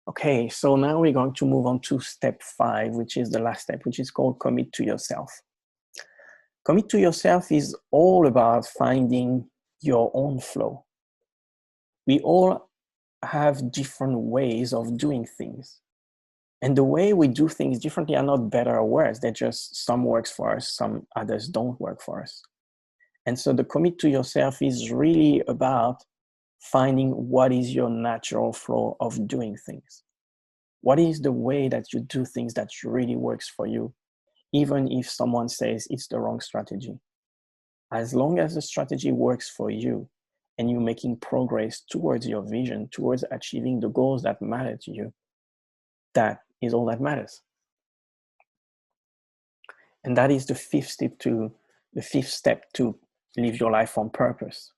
Okay, so now we're going to move on to step 5, which is the last step, which is called commit to yourself. Commit to yourself is all about finding your own flow. We all have different ways of doing things. And the way we do things differently are not better or worse. They're just some works for us, some others don't work for us. And so the commit to yourself is really about finding what is your natural flow of doing things. What is the way that you do things that really works for you, even if someone says it's the wrong strategy? As long as the strategy works for you and you're making progress towards your vision, towards achieving the goals that matter to you, that is all that matters. And that is the fifth step to live your life on purpose.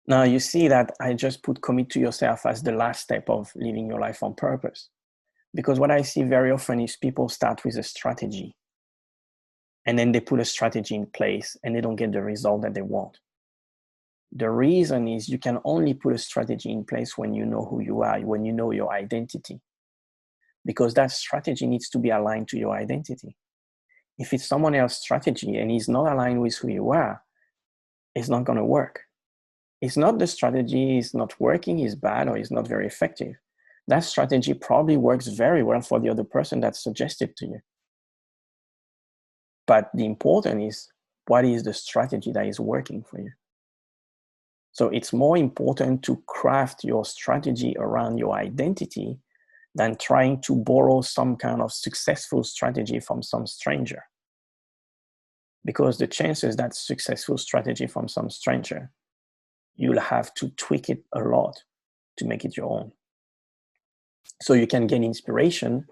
Now you see that I just put commit to yourself as the last step of living your life on purpose. Because what I see very often is people start with a strategy and then they put a strategy in place and they don't get the result that they want. The reason is you can only put a strategy in place when you know who you are, when you know your identity. Because that strategy needs to be aligned to your identity. If it's someone else's strategy and it's not aligned with who you are, it's not going to work. It's not the strategy is not working, is bad, or is not very effective. That strategy probably works very well for the other person that suggested to you. But the important is, what is the strategy that is working for you? So it's more important to craft your strategy around your identity than trying to borrow some kind of successful strategy from some stranger. Because the chances that successful strategy from some stranger, you'll have to tweak it a lot to make it your own. So you can gain inspiration,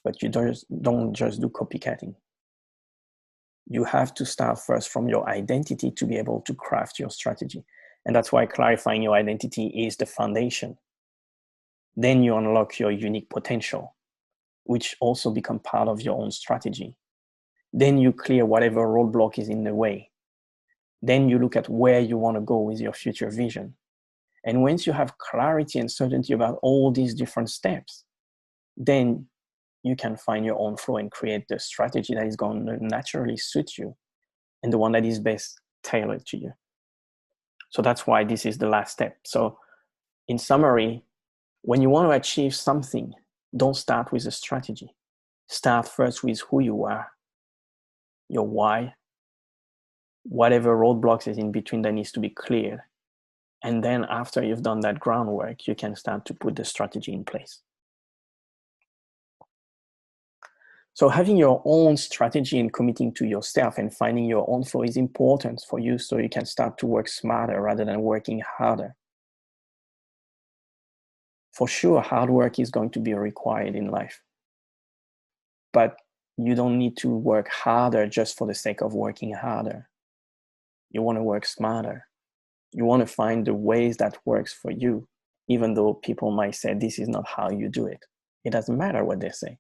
but you don't just do copycatting. You have to start first from your identity to be able to craft your strategy. And that's why clarifying your identity is the foundation. Then you unlock your unique potential, which also become part of your own strategy. Then you clear whatever roadblock is in the way. Then you look at where you want to go with your future vision. And once you have clarity and certainty about all these different steps, then you can find your own flow and create the strategy that is going to naturally suit you and the one that is best tailored to you. So that's why this is the last step. So in summary, when you want to achieve something, don't start with a strategy. Start first with who you are, your why, whatever roadblocks is in between that needs to be cleared. And then after you've done that groundwork, you can start to put the strategy in place. So having your own strategy and committing to yourself and finding your own flow is important for you so you can start to work smarter rather than working harder. For sure, hard work is going to be required in life. But you don't need to work harder just for the sake of working harder. You want to work smarter. You want to find the ways that works for you, even though people might say this is not how you do it. It doesn't matter what they say.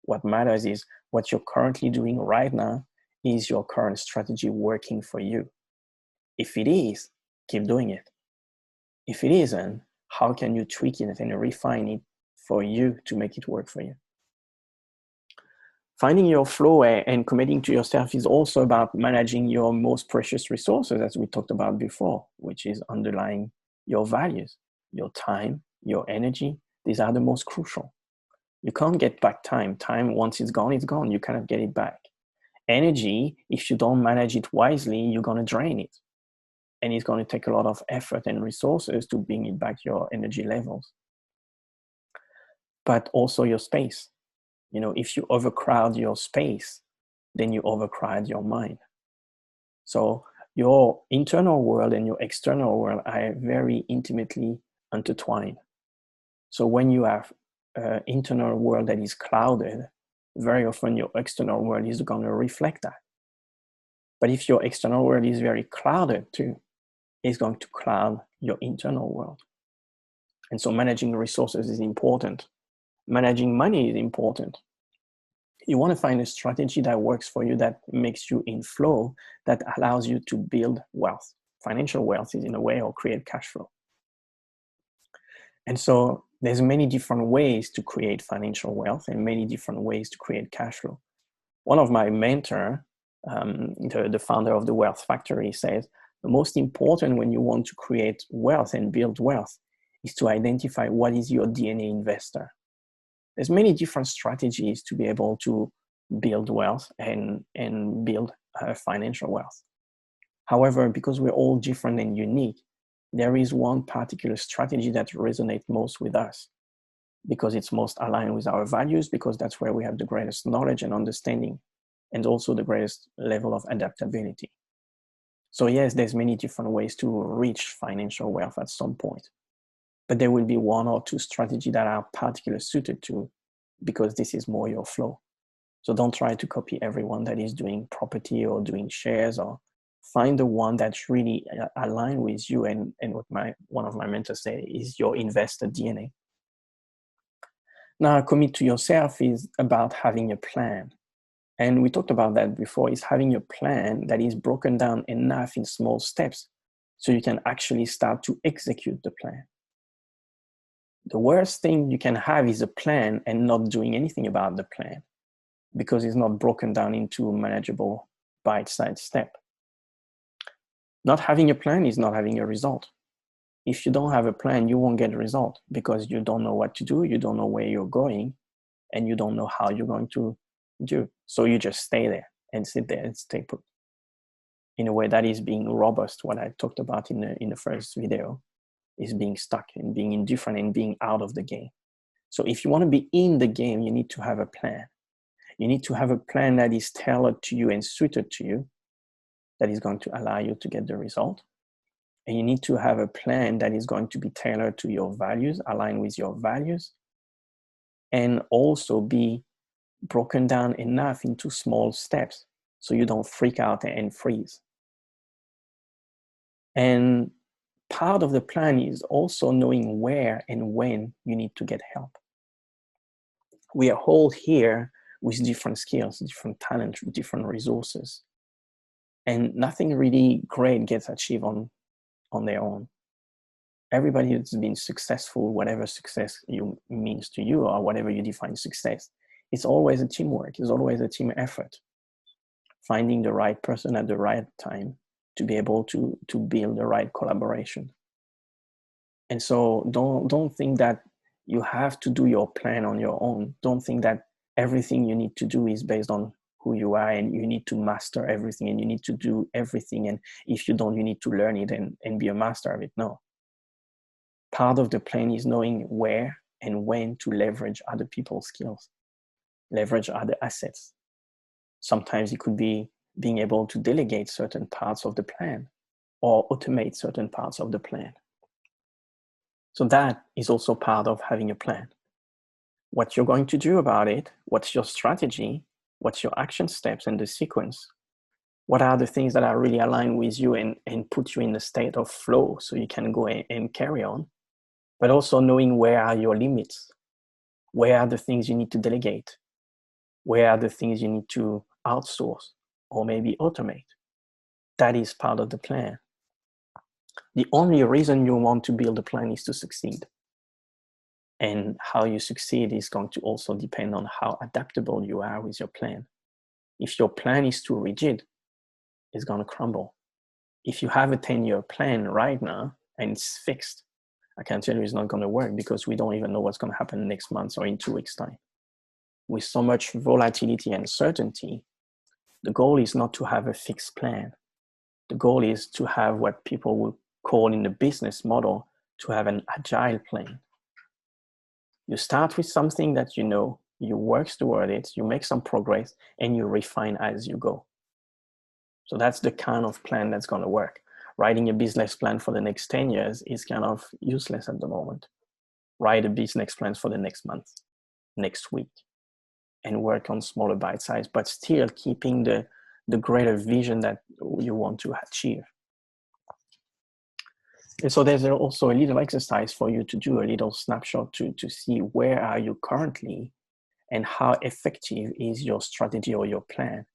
What matters is what you're currently doing right now. Is your current strategy working for you? If it is, keep doing it. If it isn't, how can you tweak it and refine it for you to make it work for you? Finding your flow and committing to yourself is also about managing your most precious resources, as we talked about before, which is underlying your values, your time, your energy. These are the most crucial. You can't get back time. Time, once it's gone, it's gone. You cannot get it back. Energy, if you don't manage it wisely, you're going to drain it. And it's going to take a lot of effort and resources to bring it back your energy levels. But also your space. You know, if you overcrowd your space, then you overcrowd your mind. So your internal world and your external world are very intimately intertwined. So when you have an internal world that is clouded, very often your external world is going to reflect that. But if your external world is very clouded too, it's going to cloud your internal world. And so managing resources is important. Managing money is important. You want to find a strategy that works for you, that makes you in flow, that allows you to build wealth. Financial wealth is in a way, or create cash flow. And so There's many different ways to create financial wealth and many different ways to create cash flow. One of my mentor, the founder of the Wealth Factory, says the most important when you want to create wealth and build wealth is to identify what is your DNA investor. There's many different strategies to be able to build wealth and build financial wealth. However, because we're all different and unique, there is one particular strategy that resonates most with us because it's most aligned with our values, because that's where we have the greatest knowledge and understanding, and also the greatest level of adaptability. So yes, there's many different ways to reach financial wealth at some point, but there will be one or two strategies that are particularly suited to, because this is more your flow. So don't try to copy everyone that is doing property or doing shares, or find the one that's really aligned with you. And what one of my mentors say is your investor DNA. Now, commit to yourself is about having a plan. And we talked about that before, is having a plan that is broken down enough in small steps so you can actually start to execute the plan. The worst thing you can have is a plan and not doing anything about the plan, because it's not broken down into a manageable bite-sized step. Not having a plan is not having a result. If you don't have a plan, you won't get a result, because you don't know what to do, you don't know where you're going, and you don't know how you're going to do. So you just stay there and sit there and stay put. In a way, that is being robust. What I talked about in the first video is being stuck and being indifferent and being out of the game. So if you want to be in the game, you need to have a plan. You need to have a plan that is tailored to you and suited to you, that is going to allow you to get the result. And you need to have a plan that is going to be tailored to your values, align with your values, and also be broken down enough into small steps so you don't freak out and freeze. And part of the plan is also knowing where and when you need to get help. We are all here with different skills, different talents, different resources. And nothing really great gets achieved on their own. Everybody that's been successful, whatever success means to you or whatever you define success, it's always a teamwork. It's always a team effort. Finding the right person at the right time to be able to build the right collaboration. And so don't think that you have to do your plan on your own. Don't think that everything you need to do is based on who you are and you need to master everything and you need to do everything. And if you don't, you need to learn it and be a master of it. No. Part of the plan is knowing where and when to leverage other people's skills, leverage other assets. Sometimes it could be being able to delegate certain parts of the plan or automate certain parts of the plan. So that is also part of having a plan. What you're going to do about it, what's your strategy, what's your action steps and the sequence, what are the things that are really aligned with you and put you in a state of flow so you can go and carry on, but also knowing where are your limits, where are the things you need to delegate, where are the things you need to outsource or maybe automate. That is part of the plan. The only reason you want to build a plan is to succeed. And how you succeed is going to also depend on how adaptable you are with your plan. If your plan is too rigid, it's going to crumble. If you have a 10-year plan right now and it's fixed, I can tell you it's not going to work, because we don't even know what's going to happen next month or in 2 weeks' time. With so much volatility and uncertainty, the goal is not to have a fixed plan. The goal is to have what people would call in the business model to have an agile plan. You start with something that you know, you work toward it, you make some progress, and you refine as you go. So that's the kind of plan that's going to work. Writing a business plan for the next 10 years is kind of useless at the moment. Write a business plan for the next month, next week, and work on smaller bite size, but still keeping the greater vision that you want to achieve. And so there's also a little exercise for you to do, a little snapshot to see where are you currently and how effective is your strategy or your plan.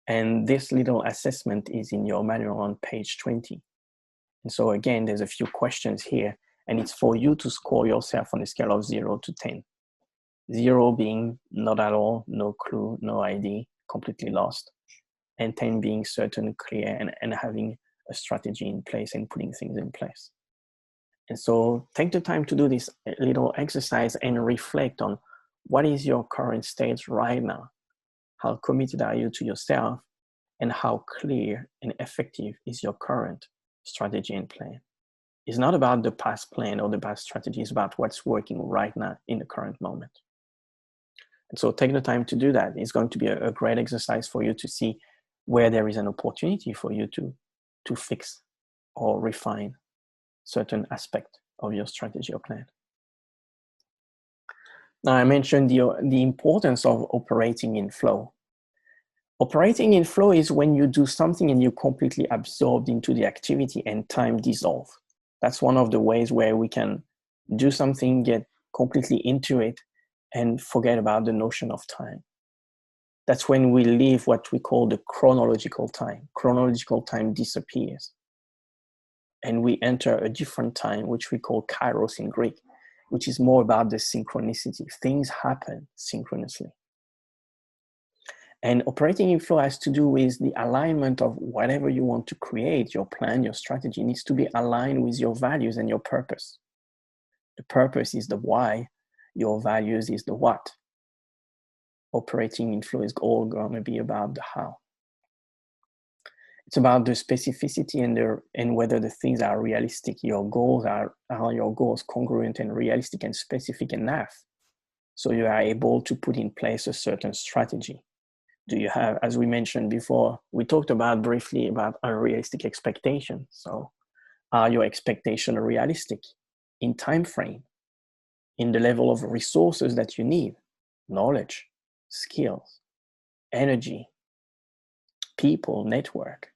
And this little assessment is in your manual on page 20. And so again, there's a few questions here. And it's for you to score yourself on a scale of 0 to 10. 0 being not at all, no clue, no idea, completely lost. And 10 being certain, clear, and having a strategy in place and putting things in place. And so take the time to do this little exercise and reflect on what is your current state right now? How committed are you to yourself? And how clear and effective is your current strategy and plan? It's not about the past plan or the past strategy. It's about what's working right now in the current moment. And so take the time to do that. It's going to be a great exercise for you to see where there is an opportunity for you to fix or refine certain aspect of your strategy or plan. Now, I mentioned the importance of operating in flow. Operating in flow is when you do something and you're completely absorbed into the activity and time dissolve. That's one of the ways where we can do something, get completely into it, and forget about the notion of time. That's when we leave what we call the chronological time. Chronological time disappears. And we enter a different time, which we call kairos in Greek, which is more about the synchronicity. Things happen synchronously. And operating in flow has to do with the alignment of whatever you want to create. Your plan, your strategy needs to be aligned with your values and your purpose. The purpose is the why, your values is the what. Operating in flow is all going to be about the how. It's about the specificity and whether the things are realistic. Your goals are your goals congruent and realistic and specific enough, so you are able to put in place a certain strategy. Do you have, as we mentioned before, we talked about briefly about unrealistic expectations. So are your expectations realistic in time frame, in the level of resources that you need, knowledge, skills, energy, people, network?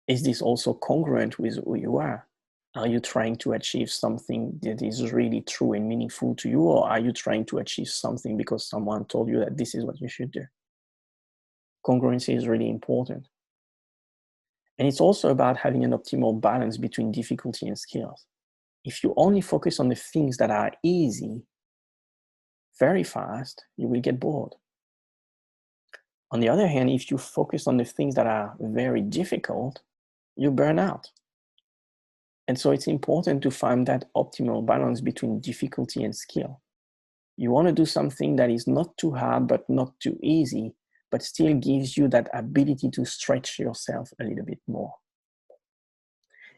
Is this also congruent with who you are? Are you trying to achieve something that is really true and meaningful to you, or are you trying to achieve something because someone told you that this is what you should do? Congruency is really important. And it's also about having an optimal balance between difficulty and skills. If you only focus on the things that are easy, very fast, you will get bored. On the other hand, if you focus on the things that are very difficult, you burn out. And so it's important to find that optimal balance between difficulty and skill. You want to do something that is not too hard, but not too easy, but still gives you that ability to stretch yourself a little bit more.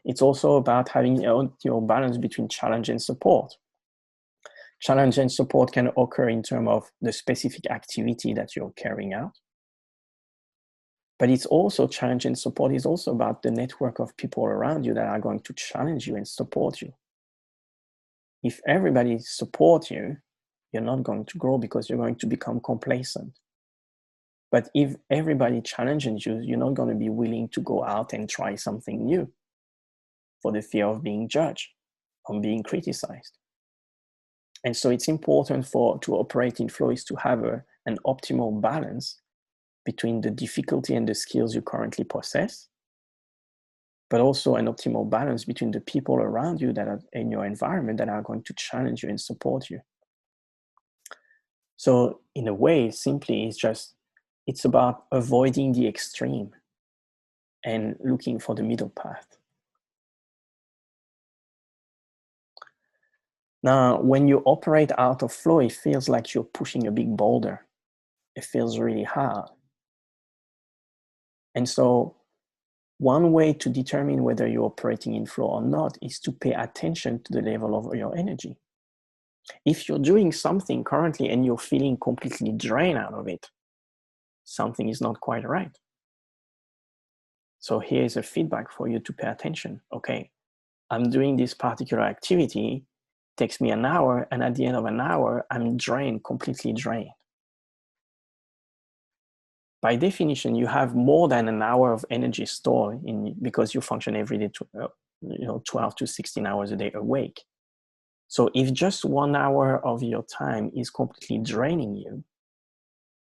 It's also about having your balance between challenge and support. Challenge and support can occur in terms of the specific activity that you're carrying out. But it's also, challenge and support is also about the network of people around you that are going to challenge you and support you. If everybody supports you, you're not going to grow because you're going to become complacent. But if everybody challenges you, you're not going to be willing to go out and try something new for the fear of being judged or being criticized. And so it's important to operate in flow is to have an optimal balance between the difficulty and the skills you currently possess, but also an optimal balance between the people around you that are in your environment that are going to challenge you and support you. So in a way, simply, it's about avoiding the extreme and looking for the middle path. Now, when you operate out of flow, it feels like you're pushing a big boulder. It feels really hard. And so one way to determine whether you're operating in flow or not is to pay attention to the level of your energy. If you're doing something currently and you're feeling completely drained out of it, something is not quite right. So here's a feedback for you to pay attention. Okay, I'm doing this particular activity, takes me an hour, and at the end of an hour, I'm drained, completely drained. By definition, you have more than an hour of energy stored because you function every day, 12 to 16 hours a day awake. So if just 1 hour of your time is completely draining you,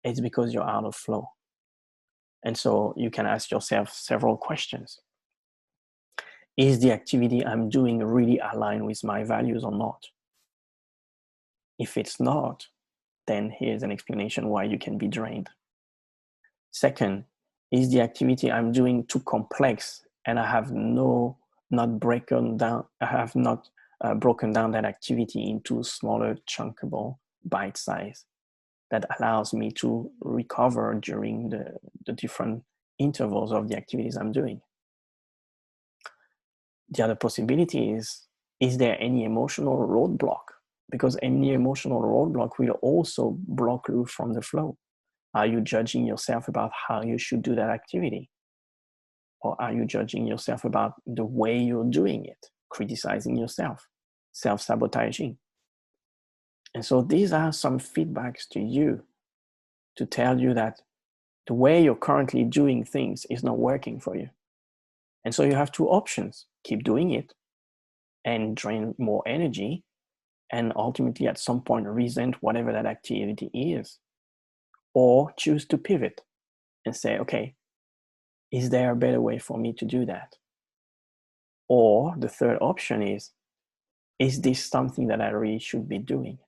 it's because you're out of flow. And so you can ask yourself several questions. Is the activity I'm doing really aligned with my values or not? If it's not, then here's an explanation why you can be drained. Second, is the activity I'm doing too complex and I have not broken down that activity into smaller, chunkable bite size that allows me to recover during the different intervals of the activities I'm doing? The other possibility is there any emotional roadblock? Because any emotional roadblock will also block you from the flow. Are you judging yourself about how you should do that activity? Or are you judging yourself about the way you're doing it, criticizing yourself, self-sabotaging? And so these are some feedbacks to you to tell you that the way you're currently doing things is not working for you. And so you have two options: keep doing it and drain more energy, and ultimately at some point resent whatever that activity is, or choose to pivot and say, okay, is there a better way for me to do that? Or the third option is this something that I really should be doing?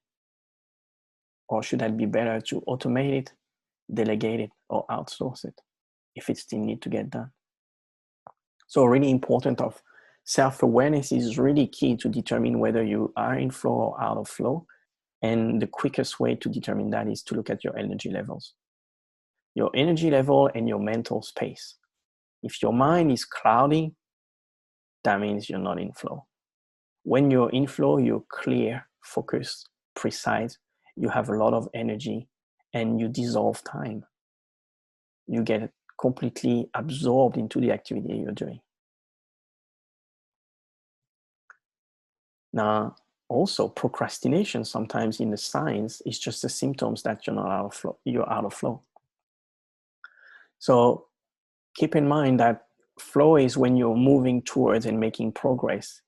Or should I be better to automate it, delegate it, or outsource it if it still needs to get done? So really important of self-awareness is really key to determine whether you are in flow or out of flow. And the quickest way to determine that is to look at your energy levels. Your energy level and your mental space. If your mind is cloudy, that means you're not in flow. When you're in flow, you're clear, focused, precise, you have a lot of energy, and you dissolve time. You get completely absorbed into the activity you're doing. Now, also procrastination sometimes in the science is just a symptoms that you're not out of flow, you're out of flow. So keep in mind that flow is when you're moving towards and making progress.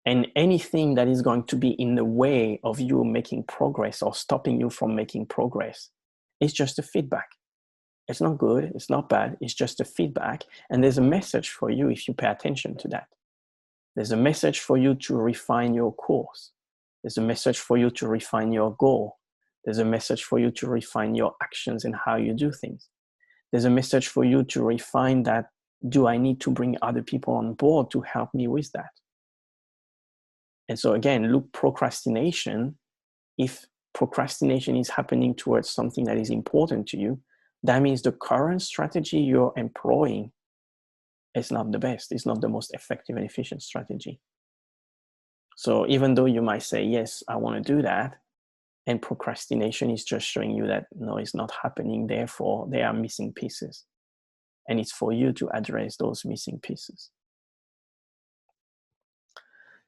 And anything that is going to be in the way of you making progress or stopping you from making progress is just a feedback. It's not good, it's not bad, it's just a feedback. And there's a message for you if you pay attention to that. There's a message for you to refine your course. There's a message for you to refine your goal. There's a message for you to refine your actions and how you do things. There's a message for you to refine that, do I need to bring other people on board to help me with that? And so again, look, procrastination, if procrastination is happening towards something that is important to you, that means the current strategy you're employing is not the best. It's not the most effective and efficient strategy. So even though you might say, yes, I want to do that, and procrastination is just showing you that, no, it's not happening. Therefore, there are missing pieces. And it's for you to address those missing pieces.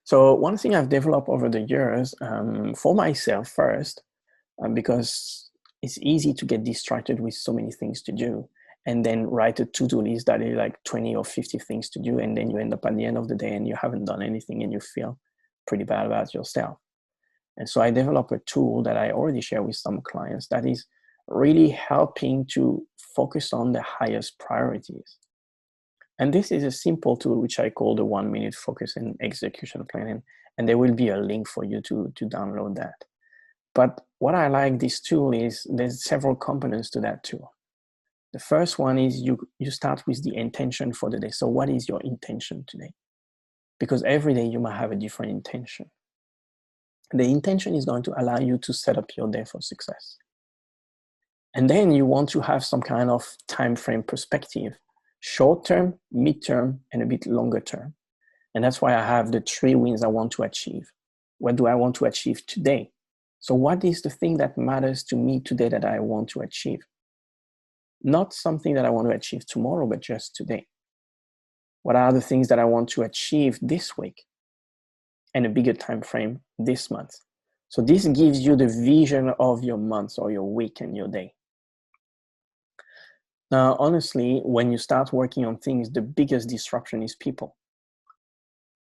So one thing I've developed over the years, for myself first, because it's easy to get distracted with so many things to do, and then write a to-do list that is like 20 or 50 things to do, and then you end up at the end of the day and you haven't done anything and you feel pretty bad about yourself. And so I developed a tool that I already share with some clients that is really helping to focus on the highest priorities. And this is a simple tool which I call the 1 minute focus and execution plan. And there will be a link for you to download that. But what I like this tool is there's several components to that tool. The first one is you start with the intention for the day. So what is your intention today? Because every day you might have a different intention. The intention is going to allow you to set up your day for success. And then you want to have some kind of time frame perspective, short term, mid-term, and a bit longer term. And that's why I have the 3 wins I want to achieve. What do I want to achieve today? So what is the thing that matters to me today that I want to achieve? Not something that I want to achieve tomorrow, but just today. What are the things that I want to achieve this week? And a bigger time frame this month. So this gives you the vision of your month or your week and your day. Now, honestly, when you start working on things, the biggest disruption is people.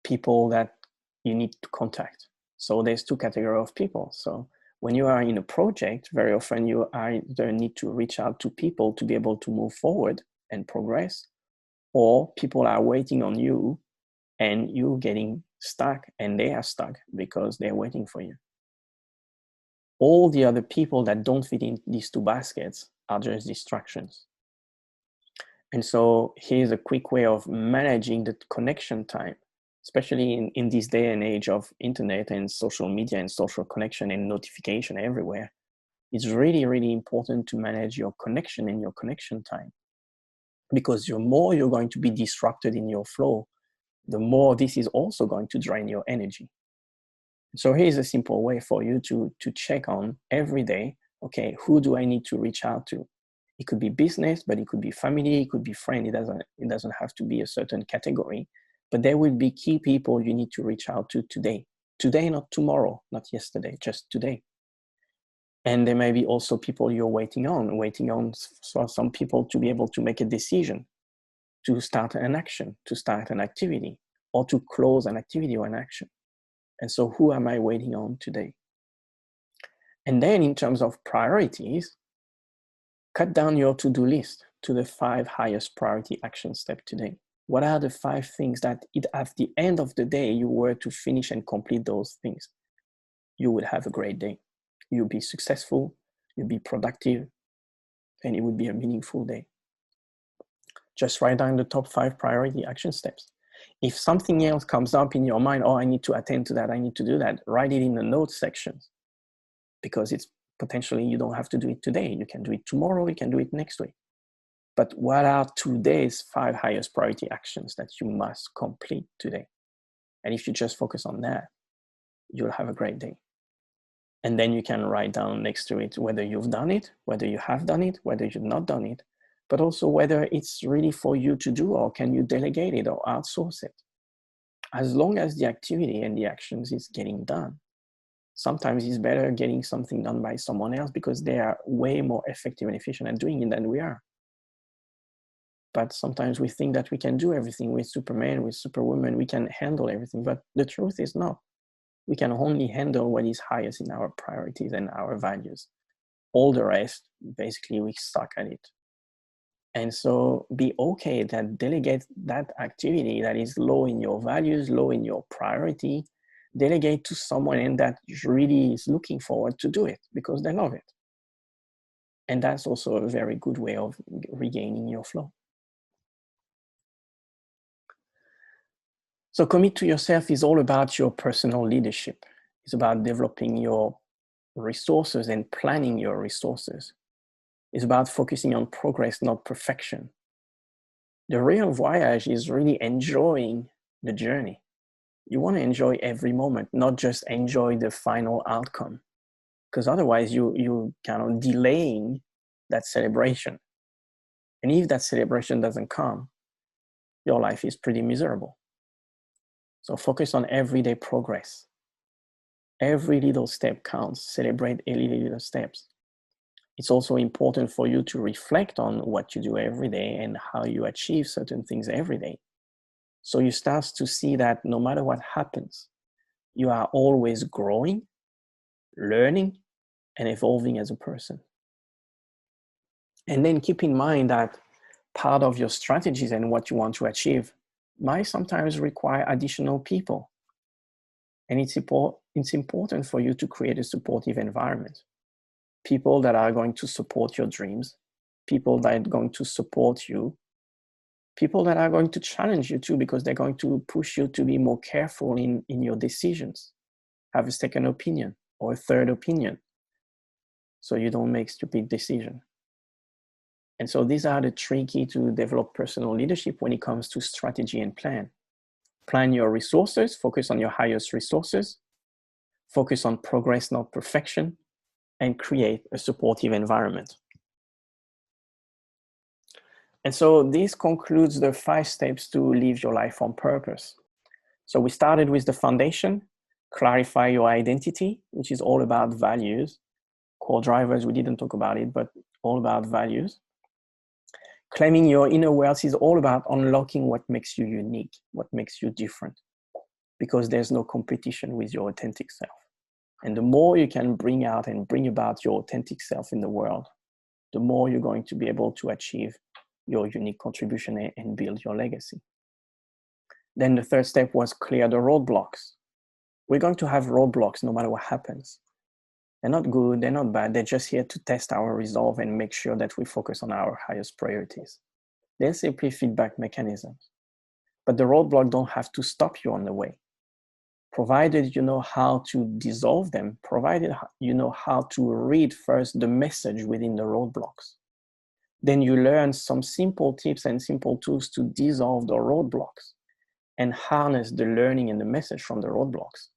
People that you need to contact. So there's 2 categories of people. So when you are in a project, very often you either need to reach out to people to be able to move forward and progress, or people are waiting on you and you're getting stuck and they are stuck because they're waiting for you. All the other people that don't fit in these two baskets are just distractions. And so here's a quick way of managing the connection time, especially in this day and age of internet and social media and social connection and notification everywhere. It's really, really important to manage your connection and your connection time, because the more you're going to be disrupted in your flow, the more this is also going to drain your energy. So here's a simple way for you to check on every day, okay, who do I need to reach out to? It could be business, but it could be family, it could be friend. It doesn't have to be a certain category, but there will be key people you need to reach out to today. Today, not tomorrow, not yesterday, just today. And there may be also people you're waiting on for some people to be able to make a decision, to start an action, to start an activity, or to close an activity or an action. And so who am I waiting on today? And then in terms of priorities, cut down your to-do list to the 5 highest priority action steps today. What are the 5 things that at the end of the day, you were to finish and complete those things? You would have a great day. You'll be successful, you'll be productive, and it would be a meaningful day. Just write down the top 5 priority action steps. If something else comes up in your mind, oh, I need to attend to that, I need to do that, write it in the notes section, because it's potentially you don't have to do it today. You can do it tomorrow, you can do it next week. But what are today's 5 highest priority actions that you must complete today? And if you just focus on that, you'll have a great day. And then you can write down next to it whether you've done it, whether you have done it, whether you've not done it, but also whether it's really for you to do, or can you delegate it or outsource it? As long as the activity and the actions is getting done. Sometimes it's better getting something done by someone else because they are way more effective and efficient at doing it than we are. But sometimes we think that we can do everything with Superman, with Superwoman, we can handle everything, but the truth is not. We can only handle what is highest in our priorities and our values. All the rest, basically, we suck at it. And so be okay that delegate that activity that is low in your values, low in your priority, delegate to someone and that really is looking forward to do it because they love it. And that's also a very good way of regaining your flow. So commit to yourself is all about your personal leadership. It's about developing your resources and planning your resources. It's about focusing on progress, not perfection. The real voyage is really enjoying the journey. You want to enjoy every moment, not just enjoy the final outcome. Because otherwise you kind of delaying that celebration. And if that celebration doesn't come, your life is pretty miserable. So focus on everyday progress. Every little step counts. Celebrate every little steps. It's also important for you to reflect on what you do every day and how you achieve certain things every day. So you start to see that no matter what happens, you are always growing, learning, and evolving as a person. And then keep in mind that part of your strategies and what you want to achieve might sometimes require additional people. And it's important for you to create a supportive environment. People that are going to support your dreams, people that are going to support you, people that are going to challenge you too, because they're going to push you to be more careful in your decisions, have a second opinion or a third opinion, so you don't make stupid decisions. And so these are the 3 keys to develop personal leadership when it comes to strategy and plan. Plan your resources, focus on your highest resources, focus on progress, not perfection, and create a supportive environment. And so this concludes the 5 steps to live your life on purpose. So we started with the foundation, clarify your identity, which is all about values. Core drivers, we didn't talk about it, but all about values. Claiming your inner wealth is all about unlocking what makes you unique, what makes you different, because there's no competition with your authentic self. And the more you can bring out and bring about your authentic self in the world, the more you're going to be able to achieve your unique contribution and build your legacy. Then the third step was clear the roadblocks. We're going to have roadblocks no matter what happens. They're not good, they're not bad, they're just here to test our resolve and make sure that we focus on our highest priorities. They're simply feedback mechanisms. But the roadblock don't have to stop you on the way. Provided you know how to dissolve them, provided you know how to read first the message within the roadblocks. Then you learn some simple tips and simple tools to dissolve the roadblocks and harness the learning and the message from the roadblocks.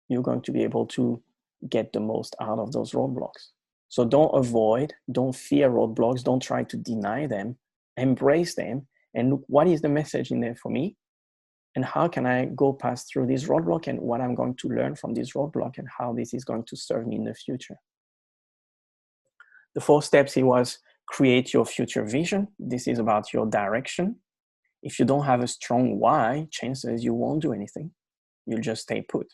You're going to be able to get the most out of those roadblocks. So don't avoid, don't fear roadblocks, don't try to deny them, embrace them, and look, what is the message in there for me? And how can I go past through this roadblock, and what I'm going to learn from this roadblock, and how this is going to serve me in the future. The 4 steps here was create your future vision. This is about your direction. If you don't have a strong why, chances you won't do anything. You'll just stay put.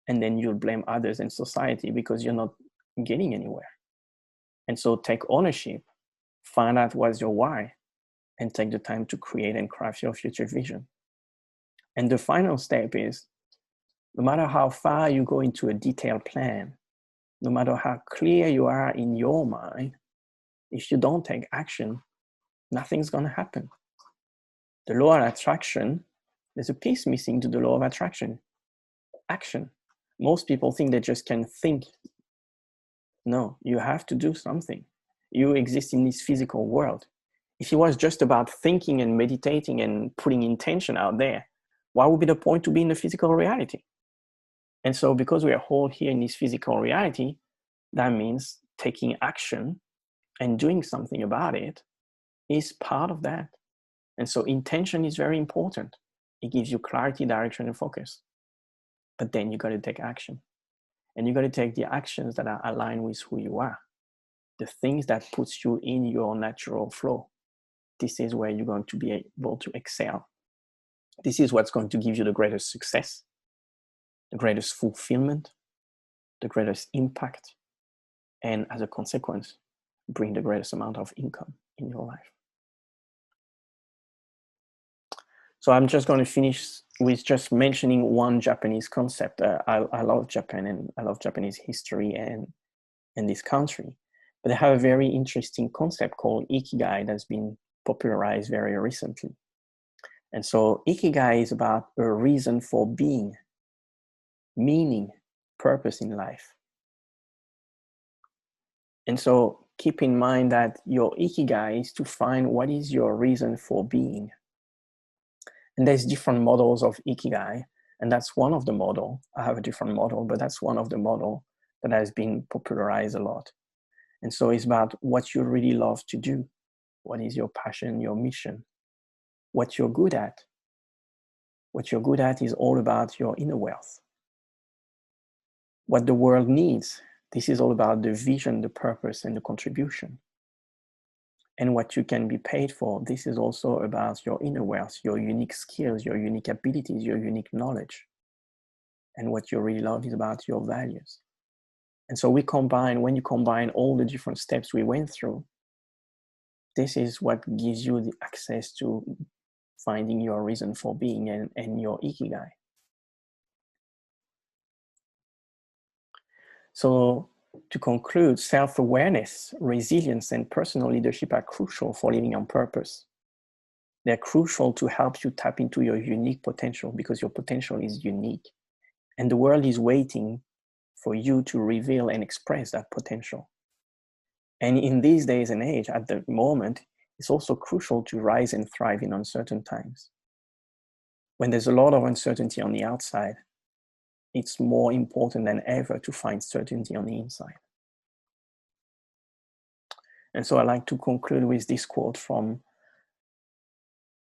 And then you'll blame others in society because you're not getting anywhere. And so take ownership, find out what's your why, and take the time to create and craft your future vision. And the final step is, no matter how far you go into a detailed plan, no matter how clear you are in your mind, if you don't take action, nothing's going to happen. The law of attraction, there's a piece missing to the law of attraction. Action. Most people think they just can think. No, you have to do something. You exist in this physical world. If it was just about thinking and meditating and putting intention out there, what would be the point to be in the physical reality? And so because we are all here in this physical reality, that means taking action and doing something about it is part of that. And so intention is very important. It gives you clarity, direction, and focus. But then you got to take action. And you got to take the actions that are aligned with who you are. The things that puts you in your natural flow. This is where you're going to be able to excel. This is what's going to give you the greatest success, the greatest fulfillment, the greatest impact, and as a consequence, bring the greatest amount of income in your life. So I'm just going to finish with just mentioning one Japanese concept. I love Japan, and I love Japanese history and this country. But they have a very interesting concept called ikigai that's been popularized very recently. And so ikigai is about a reason for being, meaning, purpose in life. And so keep in mind that your ikigai is to find what is your reason for being. And there's different models of ikigai, and that's one of the model. I have a different model, but that's one of the model that has been popularized a lot. And so it's about what you really love to do. What is your passion, your mission? What you're good at. What you're good at is all about your inner wealth. What the world needs, this is all about the vision, the purpose, and the contribution. And what you can be paid for, this is also about your inner wealth, your unique skills, your unique abilities, your unique knowledge. And what you really love is about your values. And so when you combine all the different steps we went through, this is what gives you the access to finding your reason for being and your ikigai. So to conclude, self-awareness, resilience, and personal leadership are crucial for living on purpose. They're crucial to help you tap into your unique potential, because your potential is unique. And the world is waiting for you to reveal and express that potential. And in these days and age, at the moment, it's also crucial to rise and thrive in uncertain times. When there's a lot of uncertainty on the outside, it's more important than ever to find certainty on the inside. And so I like to conclude with this quote from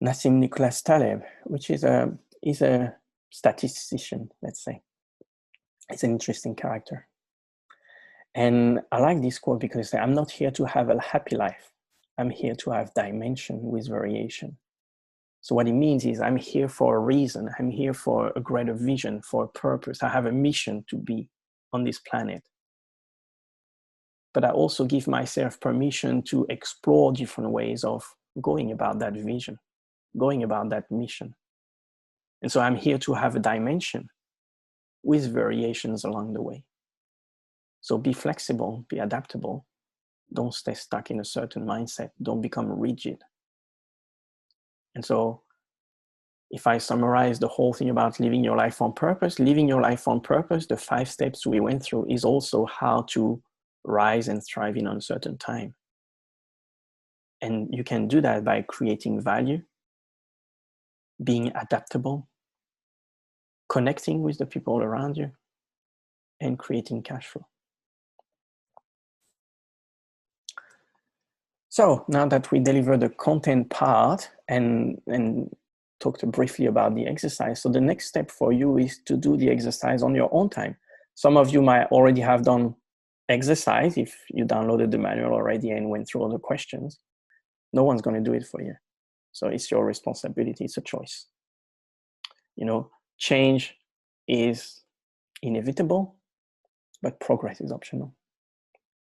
Nassim Nicholas Taleb, which is a statistician, let's say. It's an interesting character. And I like this quote because I'm not here to have a happy life. I'm here to have dimension with variation. So what it means is I'm here for a reason. I'm here for a greater vision, for a purpose. I have a mission to be on this planet. But I also give myself permission to explore different ways of going about that vision, going about that mission. And so I'm here to have a dimension with variations along the way. So be flexible, be adaptable. Don't stay stuck in a certain mindset. Don't become rigid. And so if I summarize the whole thing about living your life on purpose, the 5 steps we went through is also how to rise and thrive in uncertain time. And you can do that by creating value, being adaptable, connecting with the people around you, and creating cash flow. So now that we delivered the content part and talked briefly about the exercise, so the next step for you is to do the exercise on your own time. Some of you might already have done exercise if you downloaded the manual already and went through all the questions. No one's going to do it for you. So it's your responsibility. It's a choice. You know, change is inevitable, but progress is optional.